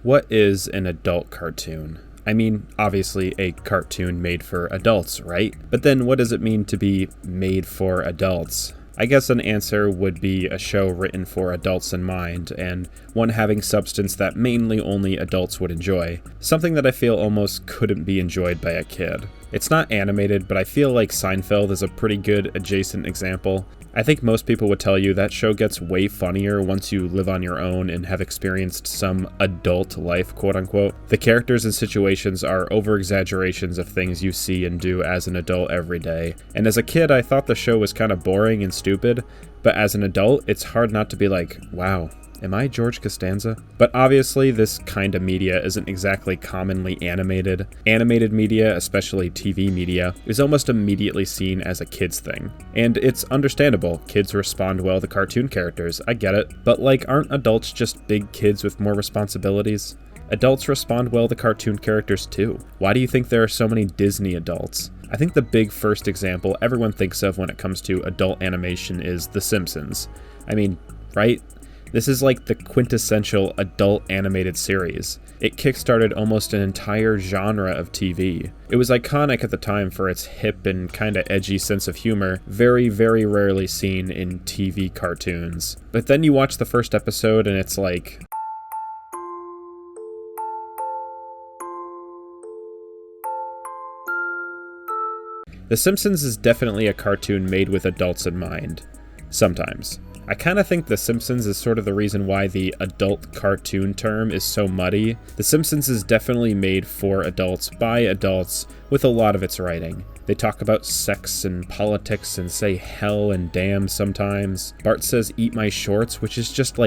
What is an adult cartoon? I mean, obviously a cartoon made for adults, right? But then what does it mean to be made for adults? I guess an answer would be a show written for adults in mind, and one having substance that mainly only adults would enjoy. Something that I feel almost couldn't be enjoyed by a kid. It's not animated, but I feel like Seinfeld is a pretty good adjacent example. I think most people would tell you that show gets way funnier once you live on your own and have experienced some adult life, quote unquote. The characters and situations are over-exaggerations of things you see and do as an adult every day. And as a kid, I thought the show was kind of boring and stupid, but as an adult, it's hard not to be like, wow, am I George Costanza? But obviously, this kind of media isn't exactly commonly animated. Animated media, especially TV media, is almost immediately seen as a kid's thing. And it's understandable, kids respond well to cartoon characters, I get it. But aren't adults just big kids with more responsibilities? Adults respond well to cartoon characters too. Why do you think there are so many Disney adults? I think the big first example everyone thinks of when it comes to adult animation is The Simpsons. I mean, right? This is like the quintessential adult animated series. It kickstarted almost an entire genre of TV. It was iconic at the time for its hip and kinda edgy sense of humor, very, very rarely seen in TV cartoons. But then you watch the first episode and it's like, The Simpsons is definitely a cartoon made with adults in mind. Sometimes. I kind of think The Simpsons is sort of the reason why the adult cartoon term is so muddy. The Simpsons is definitely made for adults, by adults, with a lot of its writing. They talk about sex and politics and say hell and damn sometimes. Bart says eat my shorts, which is just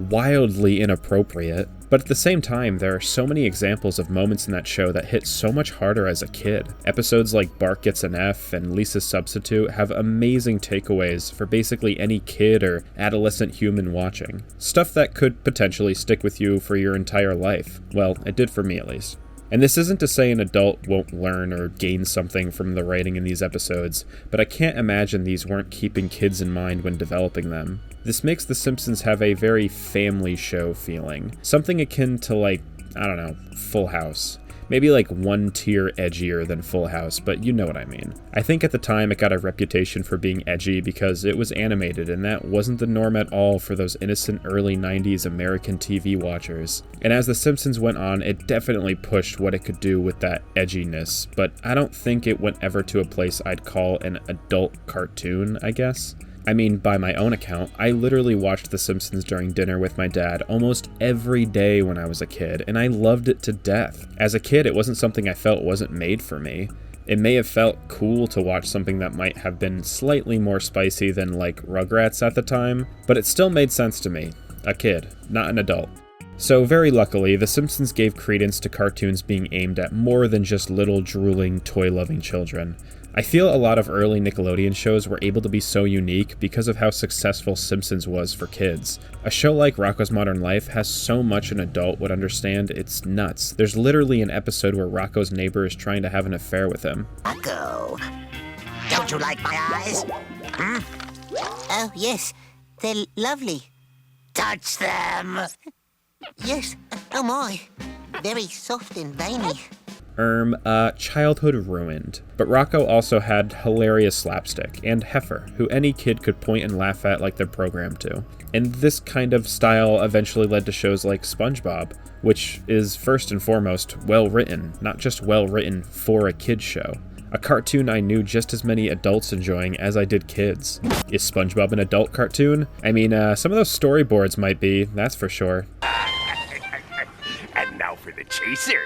wildly inappropriate. But at the same time, there are so many examples of moments in that show that hit so much harder as a kid. Episodes like Bart Gets an F and Lisa's Substitute have amazing takeaways for basically any kid or adolescent human watching. Stuff that could potentially stick with you for your entire life. Well, it did for me at least. And this isn't to say an adult won't learn or gain something from the writing in these episodes, but I can't imagine these weren't keeping kids in mind when developing them. This makes The Simpsons have a very family show feeling. Something akin to Full House. Maybe one tier edgier than Full House, but you know what I mean. I think at the time it got a reputation for being edgy because it was animated, and that wasn't the norm at all for those innocent early 90s American TV watchers. And as The Simpsons went on, it definitely pushed what it could do with that edginess, but I don't think it went ever to a place I'd call an adult cartoon, I guess. I mean, by my own account, I literally watched The Simpsons during dinner with my dad almost every day when I was a kid, and I loved it to death. As a kid, it wasn't something I felt wasn't made for me. It may have felt cool to watch something that might have been slightly more spicy than Rugrats at the time, but it still made sense to me. A kid, not an adult. So very luckily, The Simpsons gave credence to cartoons being aimed at more than just little drooling, toy-loving children. I feel a lot of early Nickelodeon shows were able to be so unique because of how successful Simpsons was for kids. A show like Rocko's Modern Life has so much an adult would understand, it's nuts. There's literally an episode where Rocko's neighbor is trying to have an affair with him. Rocco, don't you like my eyes? Hmm? Oh, yes. They're lovely. Touch them! Yes. Oh, my. Very soft and veiny. Childhood ruined. But Rocko also had hilarious slapstick, and Heifer, who any kid could point and laugh at like they're programmed to. And this kind of style eventually led to shows like SpongeBob, which is first and foremost well-written, not just well-written for a kid's show. A cartoon I knew just as many adults enjoying as I did kids. Is SpongeBob an adult cartoon? I mean, some of those storyboards might be, that's for sure. And now for the chaser.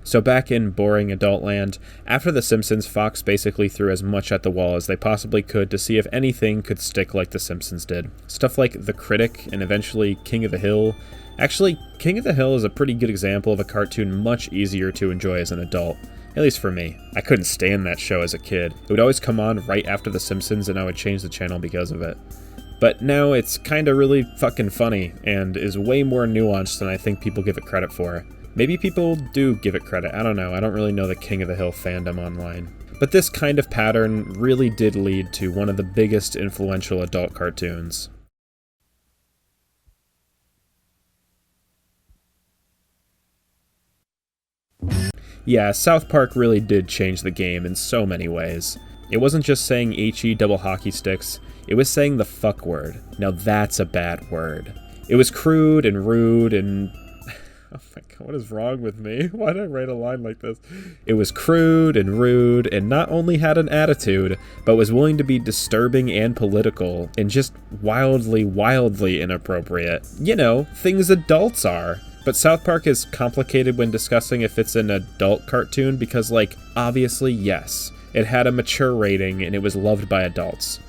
So back in boring adult land, after The Simpsons, Fox basically threw as much at the wall as they possibly could to see if anything could stick like The Simpsons did. Stuff like The Critic and eventually King of the Hill. Actually, King of the Hill is a pretty good example of a cartoon much easier to enjoy as an adult. At least for me. I couldn't stand that show as a kid. It would always come on right after The Simpsons and I would change the channel because of it. But now it's kinda really fucking funny and is way more nuanced than I think people give it credit for. Maybe people do give it credit, I don't know, I don't really know the King of the Hill fandom online. But this kind of pattern really did lead to one of the biggest influential adult cartoons. Yeah, South Park really did change the game in so many ways. It wasn't just saying HE double hockey sticks, it was saying the fuck word. Now that's a bad word. It was crude and rude and... Oh my god, what is wrong with me? Why did I write a line like this? It was crude and rude and not only had an attitude, but was willing to be disturbing and political and just wildly, wildly inappropriate. You know, things adults are. But South Park is complicated when discussing if it's an adult cartoon because, like, obviously, yes, it had a mature rating and it was loved by adults.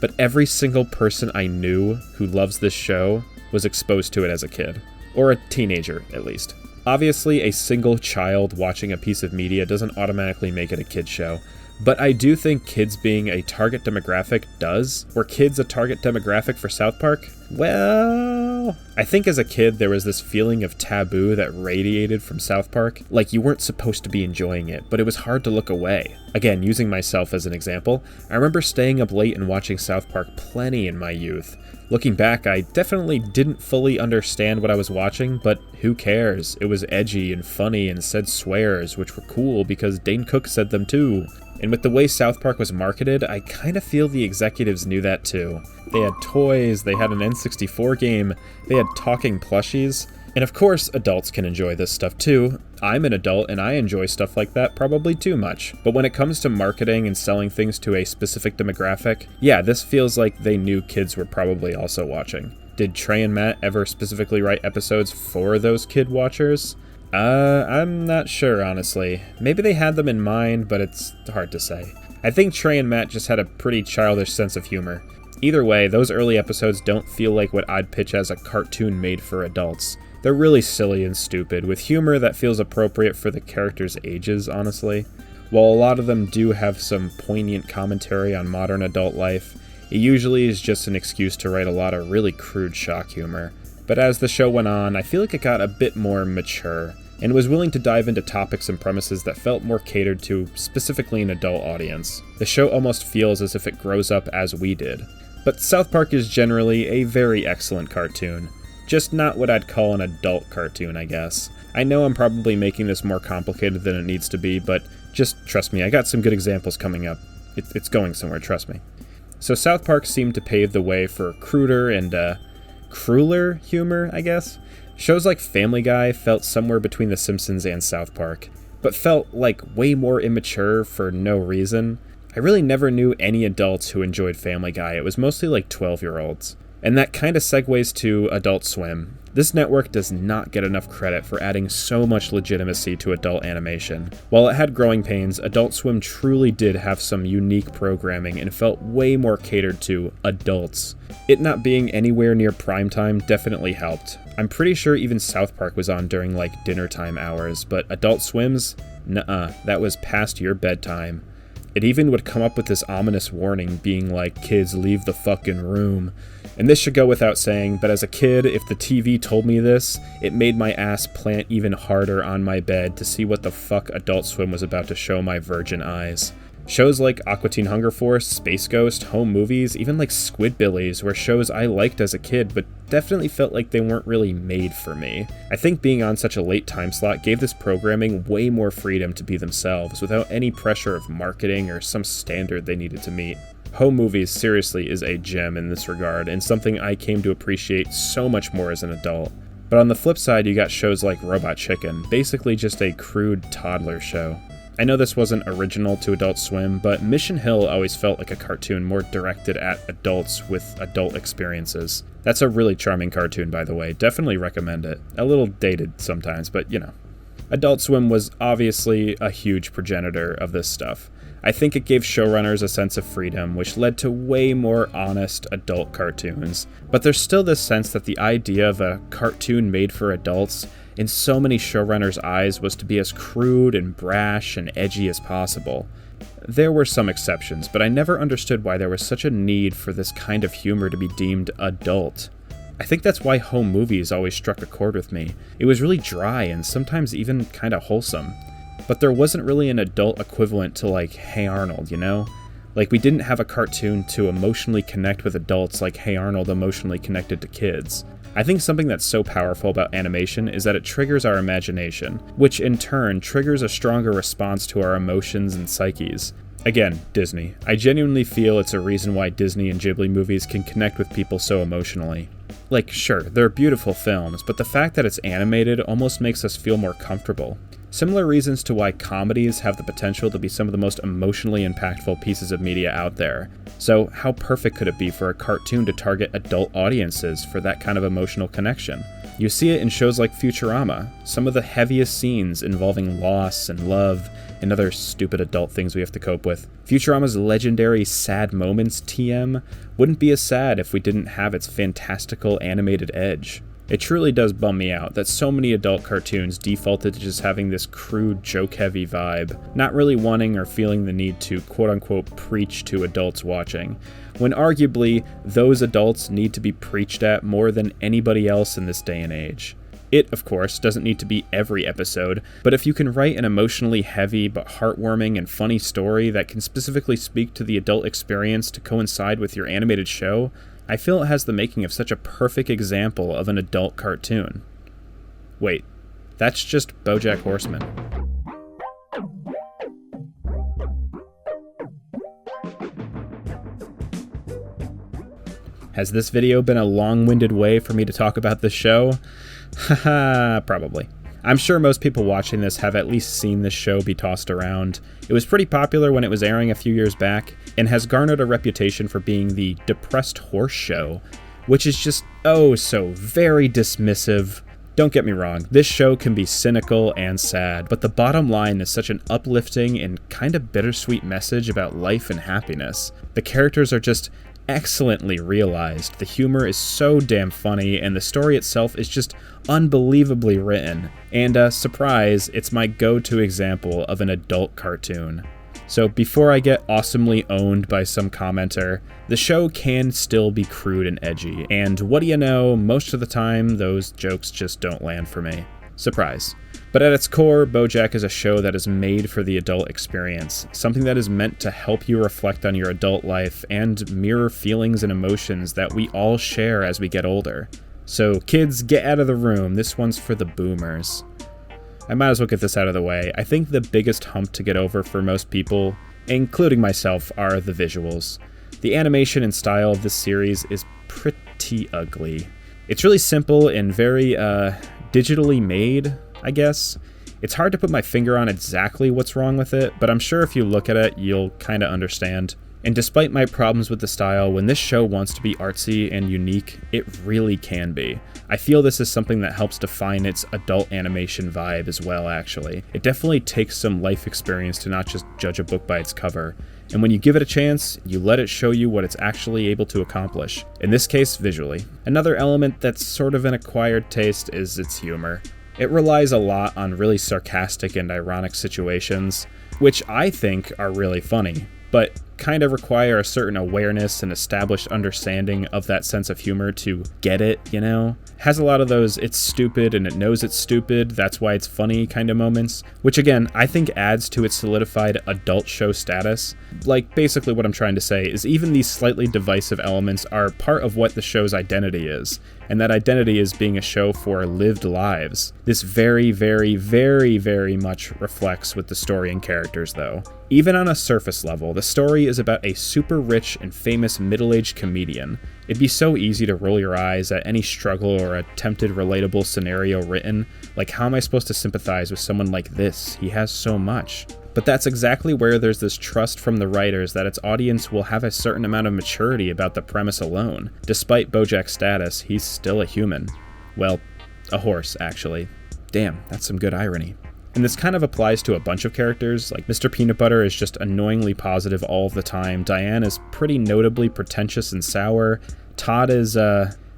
But every single person I knew who loves this show was exposed to it as a kid. Or a teenager, at least. Obviously, a single child watching a piece of media doesn't automatically make it a kid's show. But I do think kids being a target demographic does. Were kids a target demographic for South Park? Well, I think as a kid there was this feeling of taboo that radiated from South Park. Like you weren't supposed to be enjoying it, but it was hard to look away. Again, using myself as an example, I remember staying up late and watching South Park plenty in my youth. Looking back, I definitely didn't fully understand what I was watching, but who cares? It was edgy and funny and said swears, which were cool because Dane Cook said them too. And with the way South Park was marketed, I kind of feel the executives knew that too. They had toys, they had an N64 game, they had talking plushies. And of course, adults can enjoy this stuff too. I'm an adult and I enjoy stuff like that probably too much. But when it comes to marketing and selling things to a specific demographic, yeah, this feels like they knew kids were probably also watching. Did Trey and Matt ever specifically write episodes for those kid watchers? I'm not sure, honestly. Maybe they had them in mind, but it's hard to say. I think Trey and Matt just had a pretty childish sense of humor. Either way, those early episodes don't feel like what I'd pitch as a cartoon made for adults. They're really silly and stupid, with humor that feels appropriate for the characters' ages, honestly. While a lot of them do have some poignant commentary on modern adult life, it usually is just an excuse to write a lot of really crude shock humor. But as the show went on, I feel like it got a bit more mature, and was willing to dive into topics and premises that felt more catered to specifically an adult audience. The show almost feels as if it grows up as we did. But South Park is generally a very excellent cartoon. Just not what I'd call an adult cartoon, I guess. I know I'm probably making this more complicated than it needs to be, but just trust me, I got some good examples coming up. It's going somewhere, trust me. So South Park seemed to pave the way for cruder and, crueler humor, I guess. Shows like Family Guy felt somewhere between The Simpsons and South Park, but felt like way more immature for no reason. I really never knew any adults who enjoyed Family Guy. It was mostly like 12-year-olds. And that kind of segues to Adult Swim. This network does not get enough credit for adding so much legitimacy to adult animation. While it had growing pains, Adult Swim truly did have some unique programming and felt way more catered to adults. It not being anywhere near primetime definitely helped. I'm pretty sure even South Park was on during like dinner time hours, but Adult Swim's? Nuh-uh, that was past your bedtime. It even would come up with this ominous warning being like, kids, leave the fucking room. And this should go without saying, but as a kid, if the TV told me this, it made my ass plant even harder on my bed to see what the fuck Adult Swim was about to show my virgin eyes. Shows like Aqua Teen Hunger Force, Space Ghost, home movies, even like Squidbillies were shows I liked as a kid, but definitely felt like they weren't really made for me. I think being on such a late time slot gave this programming way more freedom to be themselves, without any pressure of marketing or some standard they needed to meet. Home movies seriously is a gem in this regard, and something I came to appreciate so much more as an adult. But on the flip side, you got shows like Robot Chicken, basically just a crude toddler show. I know this wasn't original to Adult Swim, but Mission Hill always felt like a cartoon more directed at adults with adult experiences. That's a really charming cartoon, by the way. Definitely recommend it. A little dated sometimes, but you know. Adult Swim was obviously a huge progenitor of this stuff. I think it gave showrunners a sense of freedom, which led to way more honest adult cartoons. But there's still this sense that the idea of a cartoon made for adults in so many showrunners' eyes was to be as crude and brash and edgy as possible. There were some exceptions, but I never understood why there was such a need for this kind of humor to be deemed adult. I think that's why home movies always struck a chord with me. It was really dry and sometimes even kinda wholesome. But there wasn't really an adult equivalent to like Hey Arnold, you know? Like we didn't have a cartoon to emotionally connect with adults like Hey Arnold emotionally connected to kids. I think something that's so powerful about animation is that it triggers our imagination, which in turn triggers a stronger response to our emotions and psyches. Again, Disney. I genuinely feel it's a reason why Disney and Ghibli movies can connect with people so emotionally. Like, sure, they're beautiful films, but the fact that it's animated almost makes us feel more comfortable. Similar reasons to why comedies have the potential to be some of the most emotionally impactful pieces of media out there. So how perfect could it be for a cartoon to target adult audiences for that kind of emotional connection? You see it in shows like Futurama, some of the heaviest scenes involving loss and love and other stupid adult things we have to cope with. Futurama's legendary sad moments TM wouldn't be as sad if we didn't have its fantastical animated edge. It truly does bum me out that so many adult cartoons defaulted to just having this crude, joke-heavy vibe, not really wanting or feeling the need to quote-unquote preach to adults watching, when arguably those adults need to be preached at more than anybody else in this day and age. It, of course, doesn't need to be every episode, but if you can write an emotionally heavy but heartwarming and funny story that can specifically speak to the adult experience to coincide with your animated show, I feel it has the making of such a perfect example of an adult cartoon. Wait, that's just BoJack Horseman. Has this video been a long-winded way for me to talk about this show? Haha, probably. I'm sure most people watching this have at least seen this show be tossed around. It was pretty popular when it was airing a few years back, and has garnered a reputation for being the depressed horse show, which is just oh so very dismissive. Don't get me wrong, this show can be cynical and sad, but the bottom line is such an uplifting and kind of bittersweet message about life and happiness. The characters are just excellently realized, the humor is so damn funny, and the story itself is just unbelievably written. And surprise, it's my go-to example of an adult cartoon. So before I get awesomely owned by some commenter, the show can still be crude and edgy, and what do you know, most of the time those jokes just don't land for me. Surprise. But at its core, BoJack is a show that is made for the adult experience, something that is meant to help you reflect on your adult life and mirror feelings and emotions that we all share as we get older. So kids, get out of the room, this one's for the boomers. I might as well get this out of the way. I think the biggest hump to get over for most people, including myself, are the visuals. The animation and style of this series is pretty ugly. It's really simple and very, digitally made, I guess. It's hard to put my finger on exactly what's wrong with it, but I'm sure if you look at it, you'll kinda understand. And despite my problems with the style, when this show wants to be artsy and unique, it really can be. I feel this is something that helps define its adult animation vibe as well, actually. It definitely takes some life experience to not just judge a book by its cover. And when you give it a chance, you let it show you what it's actually able to accomplish. In this case, visually. Another element that's sort of an acquired taste is its humor. It relies a lot on really sarcastic and ironic situations, which I think are really funny, but kind of require a certain awareness and established understanding of that sense of humor to get it, you know? Has a lot of those it's stupid and it knows it's stupid, that's why it's funny kind of moments, which again, I think adds to its solidified adult show status. Like, basically what I'm trying to say is even these slightly divisive elements are part of what the show's identity is, and that identity is being a show for lived lives. This very, very, very, very much reflects with the story and characters, though. Even on a surface level, the story is about a super rich and famous middle-aged comedian. It'd be so easy to roll your eyes at any struggle or attempted relatable scenario written, like how am I supposed to sympathize with someone like this? He has so much. But that's exactly where there's this trust from the writers that its audience will have a certain amount of maturity about the premise alone. Despite BoJack's status, he's still a human. Well, a horse, actually. Damn, that's some good irony. And this kind of applies to a bunch of characters, like Mr. Peanut Butter is just annoyingly positive all of the time, Diane is pretty notably pretentious and sour, Todd is,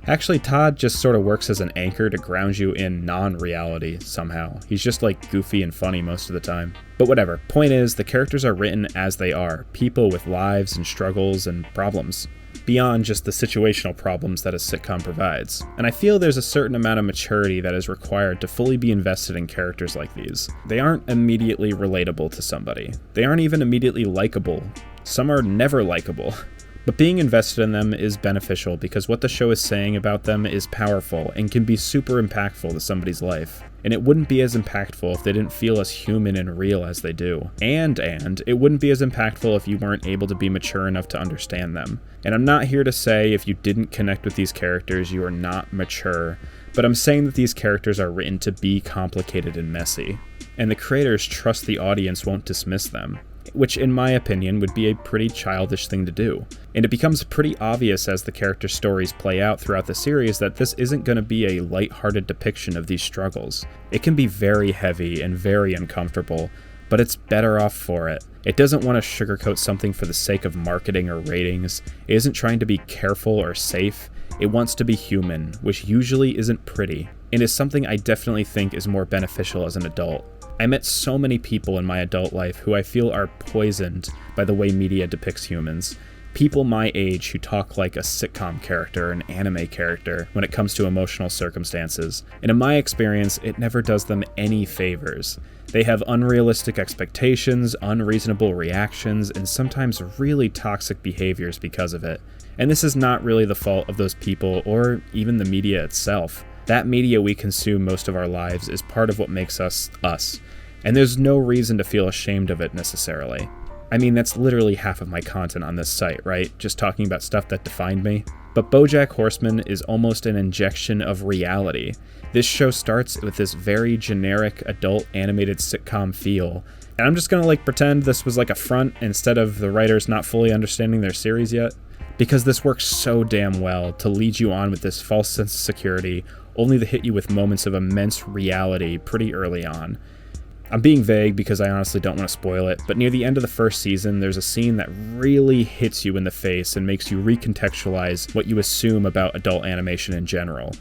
actually Todd just sort of works as an anchor to ground you in non-reality somehow. He's just like goofy and funny most of the time. But whatever, point is, the characters are written as they are, people with lives and struggles and problems, beyond just the situational problems that a sitcom provides. And I feel there's a certain amount of maturity that is required to fully be invested in characters like these. They aren't immediately relatable to somebody. They aren't even immediately likable. Some are never likable. But being invested in them is beneficial because what the show is saying about them is powerful and can be super impactful to somebody's life. And it wouldn't be as impactful if they didn't feel as human and real as they do. And it wouldn't be as impactful if you weren't able to be mature enough to understand them. And I'm not here to say if you didn't connect with these characters, you are not mature, but I'm saying that these characters are written to be complicated and messy. And the creators trust the audience won't dismiss them, which in my opinion would be a pretty childish thing to do. And it becomes pretty obvious as the character stories play out throughout the series that this isn't going to be a lighthearted depiction of these struggles. It can be very heavy and very uncomfortable, but it's better off for it. It doesn't want to sugarcoat something for the sake of marketing or ratings. It isn't trying to be careful or safe. It wants to be human, which usually isn't pretty, and is something I definitely think is more beneficial as an adult. I met so many people in my adult life who I feel are poisoned by the way media depicts humans. People my age who talk like a sitcom character, an anime character, when it comes to emotional circumstances. And in my experience, it never does them any favors. They have unrealistic expectations, unreasonable reactions, and sometimes really toxic behaviors because of it. And this is not really the fault of those people or even the media itself. That media we consume most of our lives is part of what makes us us, and there's no reason to feel ashamed of it necessarily. I mean, that's literally half of my content on this site, right? Just talking about stuff that defined me. But BoJack Horseman is almost an injection of reality. This show starts with this very generic adult animated sitcom feel, and I'm just gonna pretend this was like a front instead of the writers not fully understanding their series yet, because this works so damn well to lead you on with this false sense of security, only to hit you with moments of immense reality pretty early on. I'm being vague because I honestly don't want to spoil it, but near the end of the first season, there's a scene that really hits you in the face and makes you recontextualize what you assume about adult animation in general.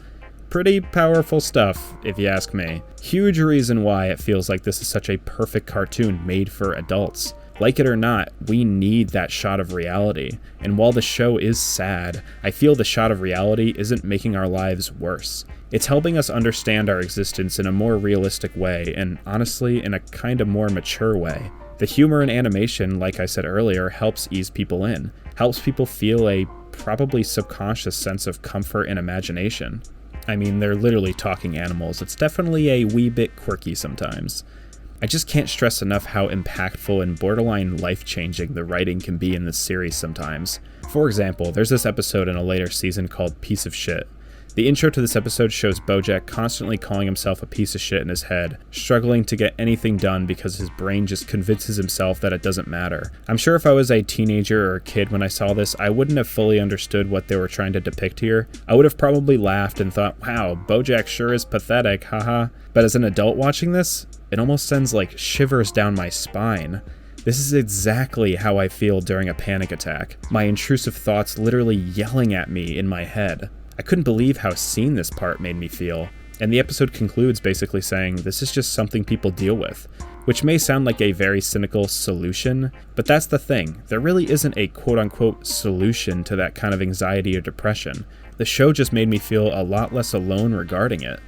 Pretty powerful stuff, if you ask me. Huge reason why it feels like this is such a perfect cartoon made for adults. Like it or not, we need that shot of reality. And while the show is sad, I feel the shot of reality isn't making our lives worse. It's helping us understand our existence in a more realistic way, and honestly, in a kind of more mature way. The humor and animation, like I said earlier, helps ease people in, helps people feel a probably subconscious sense of comfort and imagination. I mean, they're literally talking animals. It's definitely a wee bit quirky sometimes. I just can't stress enough how impactful and borderline life-changing the writing can be in this series sometimes. For example, there's this episode in a later season called Piece of Shit. The intro to this episode shows BoJack constantly calling himself a piece of shit in his head, struggling to get anything done because his brain just convinces himself that it doesn't matter. I'm sure if I was a teenager or a kid when I saw this, I wouldn't have fully understood what they were trying to depict here. I would have probably laughed and thought, wow, BoJack sure is pathetic, haha. But as an adult watching this, it almost sends shivers down my spine. This is exactly how I feel during a panic attack. My intrusive thoughts literally yelling at me in my head. I couldn't believe how seen this part made me feel. And the episode concludes basically saying this is just something people deal with, which may sound like a very cynical solution, but that's the thing. There really isn't a quote-unquote solution to that kind of anxiety or depression. The show just made me feel a lot less alone regarding it,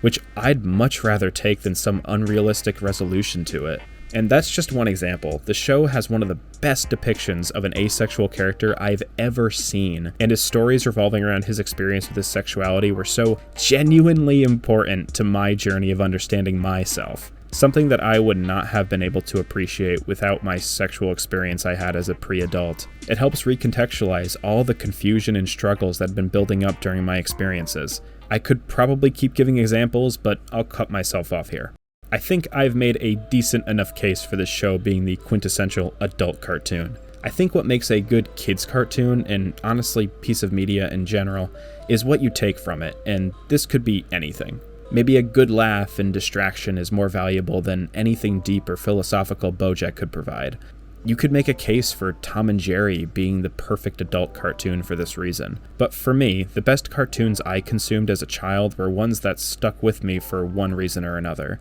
which I'd much rather take than some unrealistic resolution to it. And that's just one example. The show has one of the best depictions of an asexual character I've ever seen, and his stories revolving around his experience with his sexuality were so genuinely important to my journey of understanding myself. Something that I would not have been able to appreciate without my sexual experience I had as a pre-adult. It helps recontextualize all the confusion and struggles that had been building up during my experiences. I could probably keep giving examples, but I'll cut myself off here. I think I've made a decent enough case for this show being the quintessential adult cartoon. I think what makes a good kids cartoon, and honestly piece of media in general, is what you take from it, and this could be anything. Maybe a good laugh and distraction is more valuable than anything deep or philosophical BoJack could provide. You could make a case for Tom and Jerry being the perfect adult cartoon for this reason. But for me, the best cartoons I consumed as a child were ones that stuck with me for one reason or another.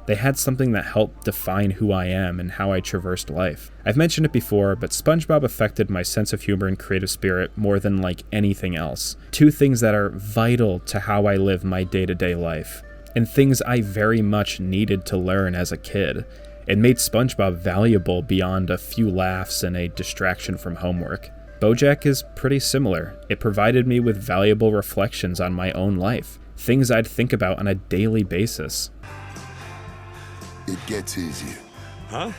They had something that helped define who I am and how I traversed life. I've mentioned it before, but SpongeBob affected my sense of humor and creative spirit more than anything else. Two things that are vital to how I live my day-to-day life, and things I very much needed to learn as a kid. It made SpongeBob valuable beyond a few laughs and a distraction from homework. BoJack is pretty similar. It provided me with valuable reflections on my own life, things I'd think about on a daily basis. It gets easier. Huh?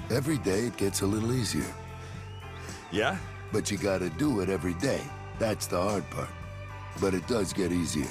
Every day it gets a little easier. Yeah? But you gotta do it every day. That's the hard part. But it does get easier.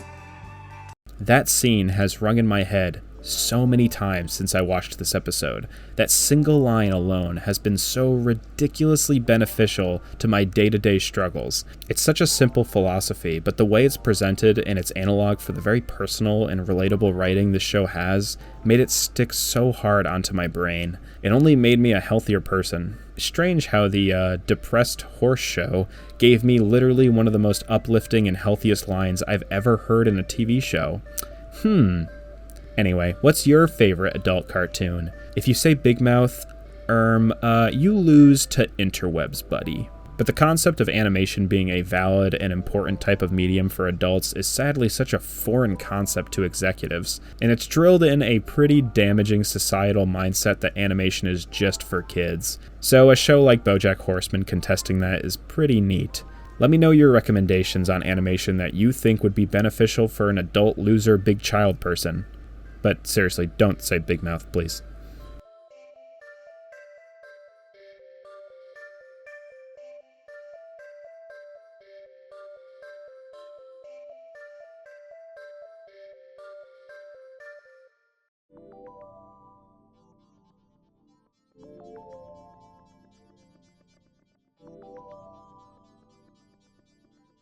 That scene has rung in my head so many times since I watched this episode. That single line alone has been so ridiculously beneficial to my day-to-day struggles. It's such a simple philosophy, but the way it's presented and its analog for the very personal and relatable writing the show has made it stick so hard onto my brain. It only made me a healthier person. Strange how the depressed horse show gave me literally one of the most uplifting and healthiest lines I've ever heard in a TV show. Anyway, what's your favorite adult cartoon? If you say Big Mouth, you lose to interwebs, buddy. But the concept of animation being a valid and important type of medium for adults is sadly such a foreign concept to executives, and it's drilled in a pretty damaging societal mindset that animation is just for kids. So a show like BoJack Horseman contesting that is pretty neat. Let me know your recommendations on animation that you think would be beneficial for an adult loser big child person. But seriously, don't say Big Mouth, please.